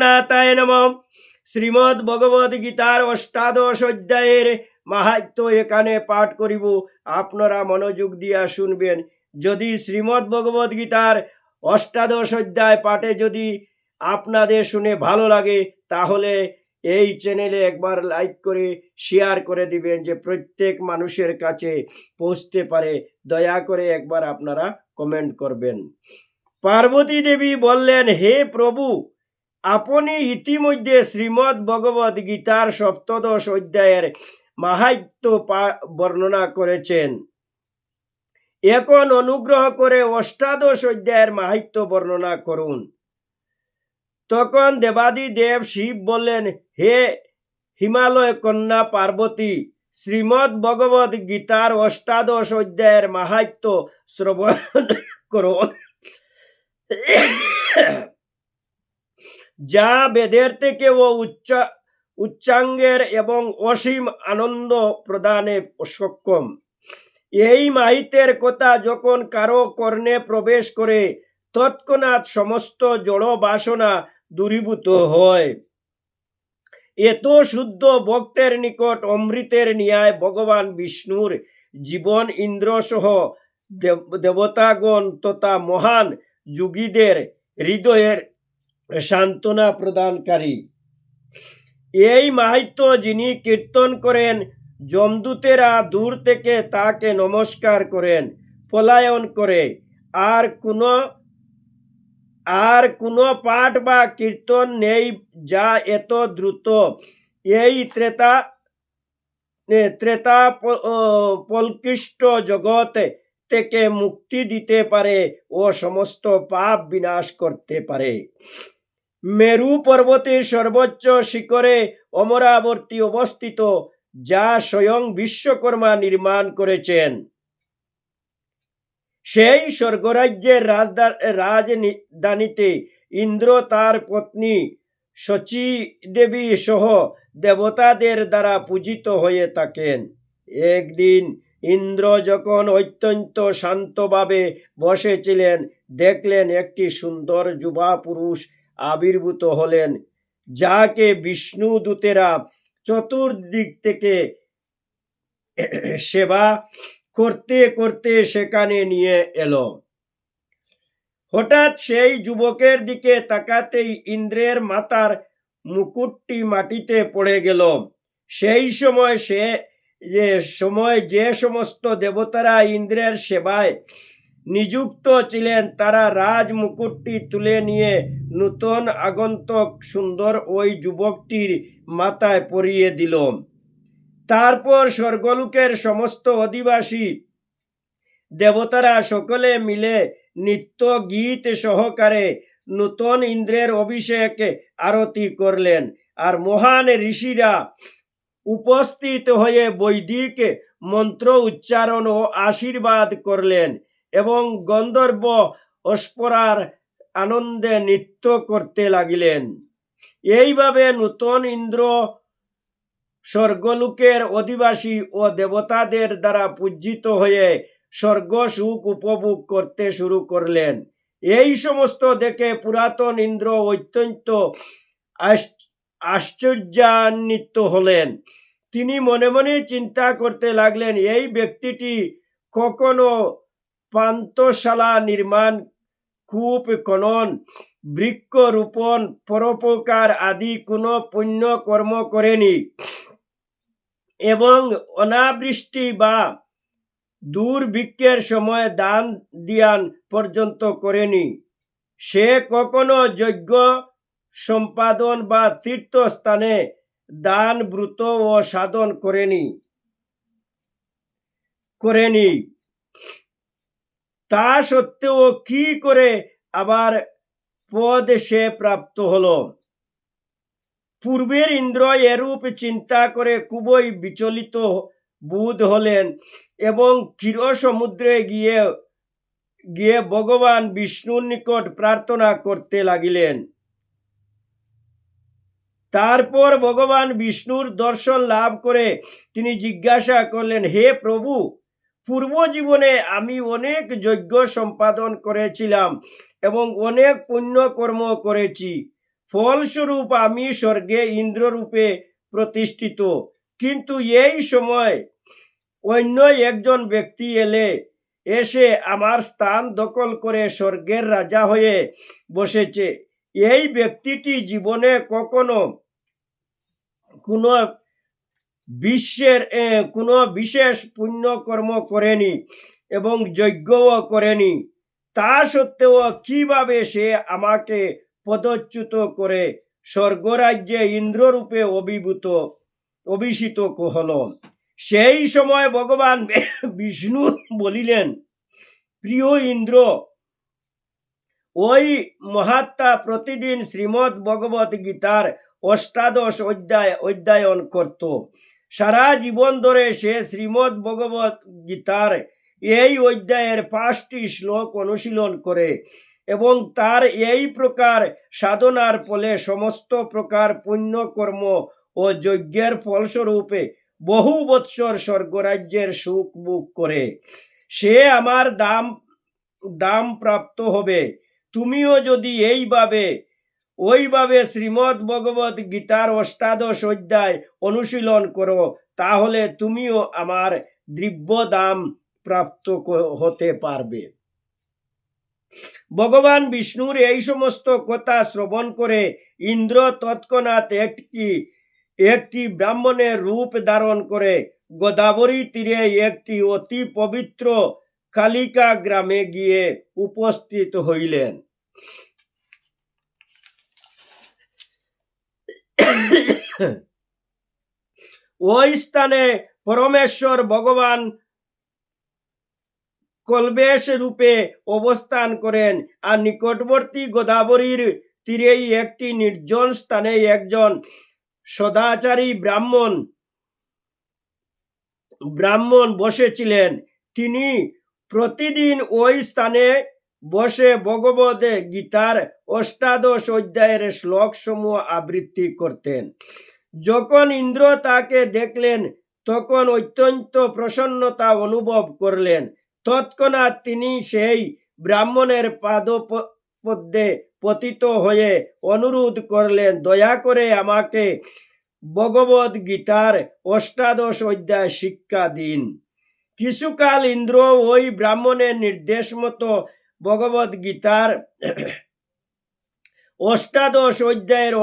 জগন্নাথায় নমঃ। শ্রীমদ্ ভগবদ গীতার অষ্টাদশ অধ্যায়ের মাহাত্ম্য এখানে পাঠ করিব, আপনারা মনোযোগ দিয়া শুনবেন। যদি শ্রীমদ্ ভগবদ গীতার অষ্টাদশ অধ্যায় পাঠে যদি আপনাদের শুনে ভালো লাগে, তাহলে এই চ্যানেলে একবার লাইক করে শেয়ার করে দিবেন, যে প্রত্যেক মানুষের কাছে পৌঁছতে পারে। দয়া করে একবার আপনারা কমেন্ট করবেন। পার্বতী দেবী বললেন, হে প্রভু, আপনি ইতিমধ্যে শ্রীমদ্ ভগবদ গীতার সপ্তদশ অধ্যায়ের মাহাত্ম্য বর্ণনা করেছেন। এখন অনুগ্রহ করে অষ্টাদশ অধ্যায়ের মাহাত্ম্য বর্ণনা করুন। তখন দেবাদিদেব শিব বললেন, হে হিমালয় কন্যা পার্বতী, শ্রীমদ্ ভগবদ গীতার অষ্টাদশ অধ্যায়ের মাহাত্ম্য শ্রবণ করো, যা বেদের থেকে ও উচ্চাঙ্গের এবং অসীম আনন্দ প্রদানে সক্ষম। এই মাহিতের কথা যখন কারো কর্ণে প্রবেশ করে, তৎক্ষণাৎ সমস্ত জড় বাসনা দূরীভূত হয়। এত শুদ্ধ ভক্তের নিকট অমৃতের ন্যায় ভগবান বিষ্ণুর জীবন ইন্দ্র সহ দেবতাগণ তথা মহান যোগীদের হৃদয়ের সান্ত্বনা প্রদানকারী। এই মাহাত্ম্য যিনি কীর্তন করেন, যমদূতেরা দূর থেকে তাকে নমস্কার করেন, পলায়ন করে। আর কোনো পাঠ বা কীর্তন নেই যা এত দ্রুত এই ত্রেতা পলকৃষ্ট জগৎ থেকে মুক্তি দিতে পারে ও সমস্ত পাপ বিনাশ করতে পারে। মেরু পর্বতের সর্বোচ্চ শিখরে অমরাবতী অবস্থিত, যা স্বয়ং বিশ্বকর্মা নির্মাণ করেছেন। সেই স্বর্গরাজ্যের রাজধানীতে ইন্দ্র তার পত্নী শচী দেবী সহ দেবতাদের দ্বারা পূজিত হয়ে থাকেন। একদিন ইন্দ্র যখন অত্যন্ত শান্তভাবে বসেছিলেন, দেখলেন একটি সুন্দর যুবা পুরুষ আবির্ভূত হলেন, যাকে বিষ্ণু দূতেরা চতুর্দিক থেকে সেবা করতে করতে সেখানে নিয়ে এলো। হঠাৎ সেই যুবকের দিকে তাকাতেই ইন্দ্রের মাথার মুকুটটি মাটিতে পড়ে গেল। সেই সময় যে সমস্ত দেবতারা ইন্দ্রের সেবায় নিযুক্ত ছিলেন, তারা রাজ মুকুটটি তুলে নিয়ে নূতন আগন্তুক সুন্দর ওই যুবকটির মাথায় পরিয়ে দিল। তারপর স্বর্গলোকের সমস্ত অধিবাসী দেবতারা সকলে মিলে নিত্য গীত সহকারে নূতন ইন্দ্রের অভিষেক আরতি করলেন। আর মহান ঋষিরা উপস্থিত হয়ে বৈদিক মন্ত্র উচ্চারণ ও আশীর্বাদ করলেন এবং গন্ধর্ব অপ্সরার আনন্দে নৃত্য করতে লাগিলেন। এইভাবে নূতন ইন্দ্র স্বর্গলোকের অধিবাসী ও দেবতাদের দ্বারা পূজিত হয়ে স্বর্গ সুখ উপভোগ করতে শুরু করলেন। এই সমস্ত দেখে পুরাতন ইন্দ্র অত্যন্ত আশ্চর্যান্বিত হলেন। তিনি মনে মনে চিন্তা করতে লাগলেন, এই ব্যক্তিটি কখনো পান্থশালা নির্মাণ, কূপ খনন, বৃক্ষ রোপণ, পরোপকার আদি কোনো পুণ্য কর্ম করেনি এবং অনাবৃষ্টি বা দুর্ভিক্ষের সময় দান দিয়ান পর্যন্ত করেনি। সে কখনো যজ্ঞ সম্পাদন বা তীর্থস্থানে দান ব্রত ও সাধন করেনি। তা সত্ত্বেও কি করে আবার পদ সে প্রাপ্ত হলো? পূর্বের ইন্দ্র এরূপ চিন্তা করে খুবই বিচলিত বোধ হলেন এবং ক্ষীর সমুদ্রে গিয়ে ভগবান বিষ্ণুর নিকট প্রার্থনা করতে লাগিলেন। তারপর ভগবান বিষ্ণুর দর্শন লাভ করে তিনি জিজ্ঞাসা করলেন, হে প্রভু, পূর্ব জীবনে আমি অনেক যজ্ঞ সম্পাদন করেছিলাম এবং অনেক পুণ্য কর্ম করেছি, ফলস্বরূপ আমি স্বর্গে ইন্দ্ররূপে প্রতিষ্ঠিত। কিন্তু এই সময় অন্য একজন ব্যক্তি এসে আমার স্থান দখল করে স্বর্গের রাজা হয়ে বসেছে। এই ব্যক্তিটি জীবনে কখনো কোনো কোনো বিশেষ পুণ্যকর্ম করেনি এবং যজ্ঞও করেনি। তা সত্ত্বেও কিভাবে সে আমাকে পদচ্যুত করে স্বর্গরাজ্যে ইন্দ্ররূপে অভিষিত হল। সেই সময় ভগবান বিষ্ণু বলিলেন, প্রিয় ইন্দ্র, ওই মহাত্মা প্রতিদিন শ্রীমদ্ ভগবত গীতার অষ্টাদশ অধ্যায়ন করত। সারা জীবন ধরে সে শ্রীমদ্ ভগবত গীতার এই অধ্যায়ের 5টি শ্লোক অনুশীলন করে এবং তার এই প্রকার সাধনার ফলে সমস্ত প্রকার পুণ্যকর্ম ও যজ্ঞের ফলস্বরূপে বহু বৎসর স্বর্গরাজ্যের সুখ ভোগ করে সে আমার দাম প্রাপ্ত হবে। তুমিও যদি ওইভাবে শ্রীমদ্ ভগবত গীতার অষ্টাদশ অধ্যায় অনুশীলন করো, তাহলে তুমিও আমার দিব্য দাম প্রাপ্ত হতে পারবে। ভগবান বিষ্ণুর এই সমস্ত কথা শ্রবণ করে ইন্দ্র তৎক্ষণাৎ একটি ব্রাহ্মণের রূপ ধারণ করে গোদাবরী তীরে একটি অতি পবিত্র কালিকা গ্রামে গিয়ে উপস্থিত হইলেন। ওই স্থানে পরমেশ্বর ভগবান কল্বেশ রূপে অবস্থান করেন, আর নিকটবর্তী গোদাবরীর তীরেই একটি নির্জন স্থানে একজন সদাচারী ব্রাহ্মণ বসেছিলেন। তিনি প্রতিদিন ওই স্থানে বসে ভগবদ গীতার অষ্টাদশ অধ্যায়ের শ্লোক সমূহ আবৃত্তি করতেন। যখন ইন্দ্র তাকে দেখলেন তখন অত্যন্ত প্রসন্নতা অনুভব করলেন। তৎক্ষণাৎ তিনি সেই ব্রাহ্মণের পাদপদ্মে পতিত হয়ে অনুরোধ করলেন, দয়া করে আমাকে ভগবদ গীতার অষ্টাদশ অধ্যায় শিক্ষা দিন। কিছুকাল ইন্দ্র ওই ব্রাহ্মণের নির্দেশ মতো ভগবদ গীতার অষ্টাদশ অধ্যায়ের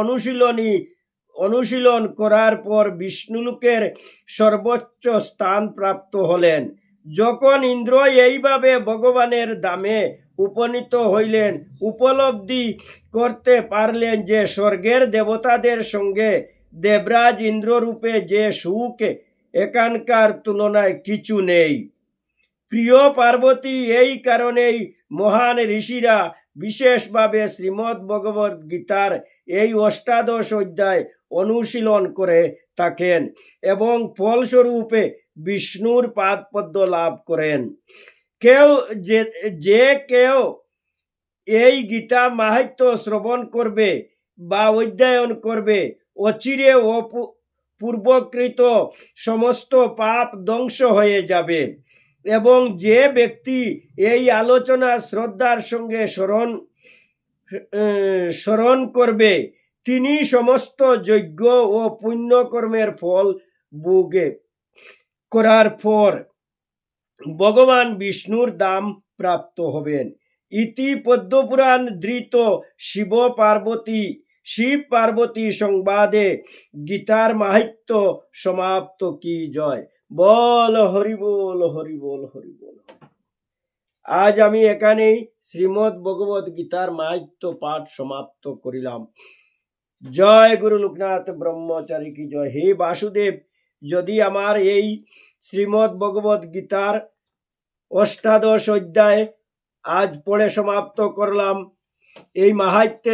অনুশীলন করার পর বিষ্ণুলোকের সর্বোচ্চ স্থান প্রাপ্ত হলেন। যখন ইন্দ্র এইভাবে ভগবানের ধামে উপনীত হইলেন, উপলব্ধি করতে পারলেন যে স্বর্গের দেবতাদের সঙ্গে দেবরাজ ইন্দ্ররূপে যে সুখ এখানকার তুলনায় কিছু নেই। প্রিয় পার্বতী, এই কারণেই মহান ঋষিরা বিশেষভাবে শ্রীমদ্ ভগবত গীতার এই অষ্টাদশ অধ্যায় অনুশীলন করে থাকেন এবং ফলস্বরূপে বিষ্ণুর পাদপদ্ম লাভ করেন। কেউ এই গীতা মাহাত্ম্য শ্রবণ করবে বা অধ্যয়ন করবে, অচিরে পূর্বকৃত সমস্ত পাপ ধ্বংস হয়ে যাবে। এবং যে ব্যক্তি এই আলোচনা শ্রদ্ধার সঙ্গে স্মরণ করবে, তিনি সমস্ত যজ্ঞ ও পুণ্যকর্মের ফল ভোগ করার পর ভগবান বিষ্ণুর ধাম প্রাপ্ত হবেন। ইতি পদ্মপুরাণ ধৃত শিব পার্বতী সংবাদে গীতার মাহাত্ম্য সমাপ্ত। কি জয় বল, হরি বল, হরি বল, হরি বল। আজ আমি এখানেই শ্রীমদ্ ভগবত গীতার মাহাত্ম্য পাঠ সমাপ্ত করিলাম। জয় গুরু লোকনাথ ব্রহ্মচারী কি জয়। হে বাসুদেব, যদি আমার এই শ্রীমদ্ ভগবত গীতার অষ্টাদশ অধ্যায় আজ পড়ে সমাপ্ত করলাম, এই মাহাত্ম্যে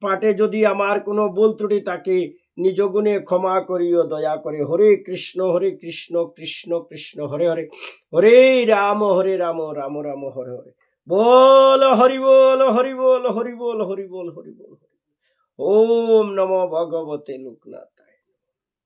পাঠে যদি আমার কোনো ভুল ত্রুটি থাকে, নিজ গুণে ক্ষমা করিও দয়া করে। হরে কৃষ্ণ কৃষ্ণ কৃষ্ণ হরে হরে, হরে রাম রাম রাম হরে হরে। বল হরি বল, হরি বল, হরি বল, হরি বল, হরি বল। ওম নমো ভগবতে লোকনাথ।